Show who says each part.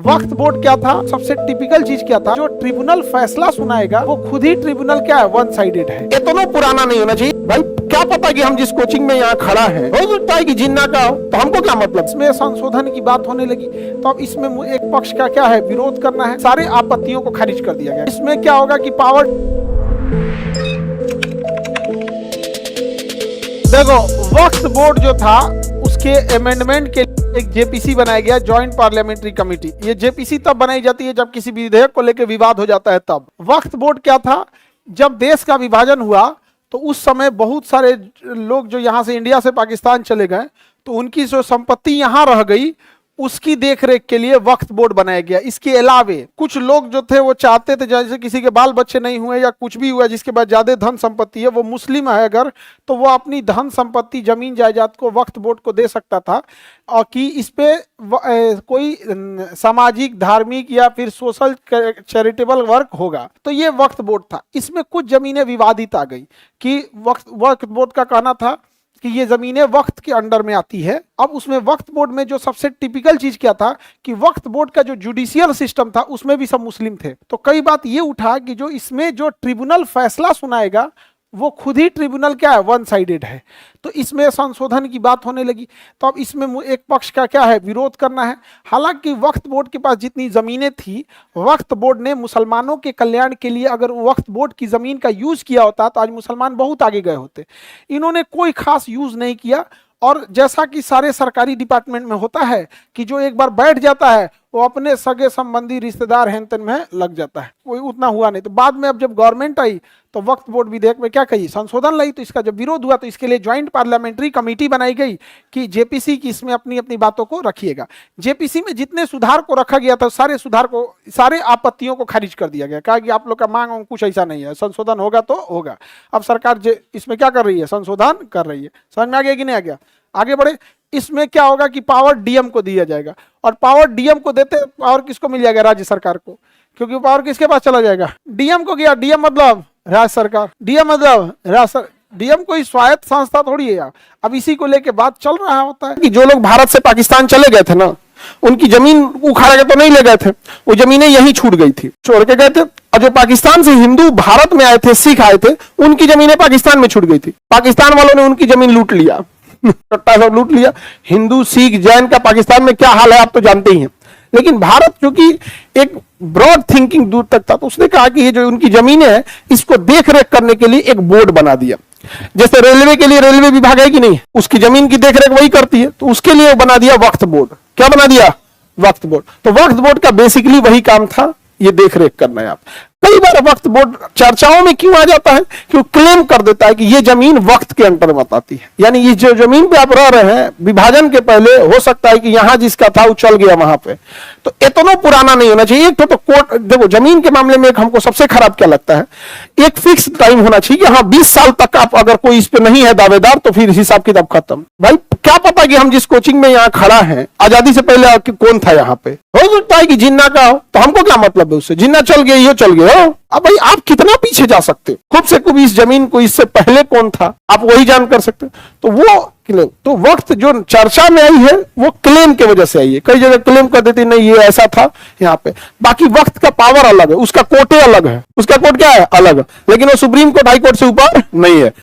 Speaker 1: वक्फ board क्या था, सबसे टिपिकल चीज क्या था, जो ट्रिब्यूनल फैसला सुनाएगा वो खुद ही ट्रिब्यूनल क्या है, वन साइडेड है।
Speaker 2: इतना पुराना नहीं होना चाहिए भाई। क्या पता कि हम जिस कोचिंग में यहाँ खड़ा है हो सकता है कि जिन्ना का हो, तो हमको क्या मतलब।
Speaker 1: इसमें संशोधन की बात होने लगी तो अब इसमें एक पक्ष का क्या है, विरोध करना है, सारे आपत्तियों को खारिज कर दिया गया। इसमें क्या होगा कि पावर, देखो वक्फ बोर्ड जो था उसके अमेंडमेंट के एक जेपीसी बनाया गया, जॉइंट पार्लियामेंट्री कमेटी। ये जेपीसी तब बनाई जाती है जब किसी विधेयक को लेकर विवाद हो जाता है। तब वक्फ बोर्ड क्या था, जब देश का विभाजन हुआ तो उस समय बहुत सारे लोग जो यहाँ से इंडिया से पाकिस्तान चले गए तो उनकी जो संपत्ति यहाँ रह गई उसकी देखरेख के लिए वक्फ बोर्ड बनाया गया। इसके अलावे कुछ लोग जो थे वो चाहते थे, जैसे किसी के बाल बच्चे नहीं हुए या कुछ भी हुआ जिसके पास ज्यादा धन संपत्ति है, वो मुस्लिम है अगर, तो वो अपनी धन संपत्ति जमीन जायदाद को वक्फ बोर्ड को दे सकता था और कि इस पे कोई सामाजिक धार्मिक या फिर सोशल चैरिटेबल वर्क होगा। तो ये वक्फ बोर्ड था। इसमें कुछ जमीनें विवादित आ गई कि वक्फ बोर्ड का कहना था कि ये जमीनें वक्फ के अंडर में आती है। अब उसमें वक्फ बोर्ड में जो सबसे टिपिकल चीज क्या था कि वक्फ बोर्ड का जो जुडिशियल सिस्टम था उसमें भी सब मुस्लिम थे। तो कई बात ये उठा कि जो इसमें जो ट्रिब्यूनल फैसला सुनाएगा वो खुद ही ट्रिब्यूनल क्या है, वन साइडेड है। तो इसमें संशोधन की बात होने लगी तो अब इसमें एक पक्ष का क्या है, विरोध करना है। हालांकि वक्फ बोर्ड के पास जितनी जमीनें थी, वक्फ बोर्ड ने मुसलमानों के कल्याण के लिए अगर वक्फ बोर्ड की जमीन का यूज किया होता तो आज मुसलमान बहुत आगे गए होते। इन्होंने कोई खास यूज नहीं किया। और जैसा कि सारे सरकारी डिपार्टमेंट में होता है कि जो एक बार बैठ जाता है वो अपने सगे संबंधी रिश्तेदार हेन-तेन में लग जाता है, कोई उतना हुआ नहीं। तो बाद में अब जब गवर्नमेंट आई तो वक्फ बोर्ड विधेयक में क्या कही, संशोधन लाई। तो इसका जब विरोध हुआ तो इसके लिए ज्वाइंट पार्लियामेंट्री कमेटी बनाई गई कि जेपीसी की इसमें अपनी अपनी बातों को रखिएगा। जेपीसी में जितने सुधार को रखा गया था सारे सुधार को, सारे आपत्तियों को खारिज कर दिया गया। कहा कि आप लोग का मांग कुछ ऐसा नहीं है, संशोधन होगा तो होगा। अब सरकार इसमें क्या कर रही है, संशोधन कर रही है। समझ में आ गया कि नहीं आ गया? आगे बढ़े। इसमें क्या होगा कि पावर डीएम को दिया जाएगा और पावर डीएम को देते पावर किसको मिल जाएगा, राज्य सरकार को, क्योंकि पावर किसके पास चला जाएगा, डीएम को गया। डीएम मतलब राज्य सरकार, डीएम मतलब डीएम कोई स्वायत्त संस्था थोड़ी है। अब इसी को लेके बात चल रहा होता है
Speaker 2: कि जो लोग भारत से पाकिस्तान चले गए थे ना, उनकी जमीन उखाड़ के तो नहीं ले गए थे, वो जमीनें यहीं छूट गई थी, छोड़ के गए थे। और जो पाकिस्तान से हिंदू भारत में आए थे, सिख आए थे, उनकी जमीनें पाकिस्तान में छूट गई थी। पाकिस्तान वालों ने उनकी जमीन लूट लिया, सब लूट लिया। हिंदू सिख जैन का पाकिस्तान में क्या हाल है आप तो जानते ही हैं। लेकिन भारत चूंकि एक ब्रॉड थिंकिंग दूर तक था तो उसने कहा कि ये जो उनकी जमीनें हैं इसको देख रेख करने के लिए एक बोर्ड बना दिया। जैसे रेलवे के लिए रेलवे विभाग है कि नहीं, उसकी जमीन की देखरेख वही करती है, तो उसके लिए बना दिया वक्फ बोर्ड। क्या बना दिया, वक्फ बोर्ड। तो वक्फ बोर्ड का बेसिकली वही काम था, ये देखरेख करना है। आप कई बार वक्फ बोर्ड चर्चाओं में क्यों आ जाता है, क्यों क्लेम कर देता है कि ये जमीन वक्त के अंडर में आती है। यानी ये जो जमीन पे आप रह रहे हैं विभाजन के पहले हो सकता है कि यहां जिसका था वो चल गया वहां पे। तो इतना पुराना नहीं होना चाहिए। एक तो कोर्ट, देखो जमीन के मामले में एक हमको सबसे खराब क्या लगता है, एक फिक्स टाइम होना चाहिए। हाँ 20 साल तक आप अगर कोई इस पे नहीं है दावेदार तो फिर हिसाब किताब खत्म। भाई क्या पता कि हम जिस कोचिंग में यहाँ खड़ा है आजादी से पहले कौन था यहाँ पे, हो सकता है कि जिन्ना का हो, तो हमको क्या मतलब है उससे। जिन्ना चल गया ये चल गया हो। अब भाई आप कितना पीछे जा सकते हो, खूब से खूब इस जमीन को इससे पहले कौन था आप वही जान कर सकते हो। तो वो क्लेम, तो वक्त जो चर्चा में आई है वो क्लेम की वजह से आई है। कई जगह क्लेम कर देती नहीं ये ऐसा था यहाँ पे। बाकी वक्त का पावर अलग है, उसका कोर्टे अलग है, उसका कोर्ट क्या है अलग है, लेकिन वो सुप्रीम कोर्ट हाई कोर्ट से ऊपर नहीं है।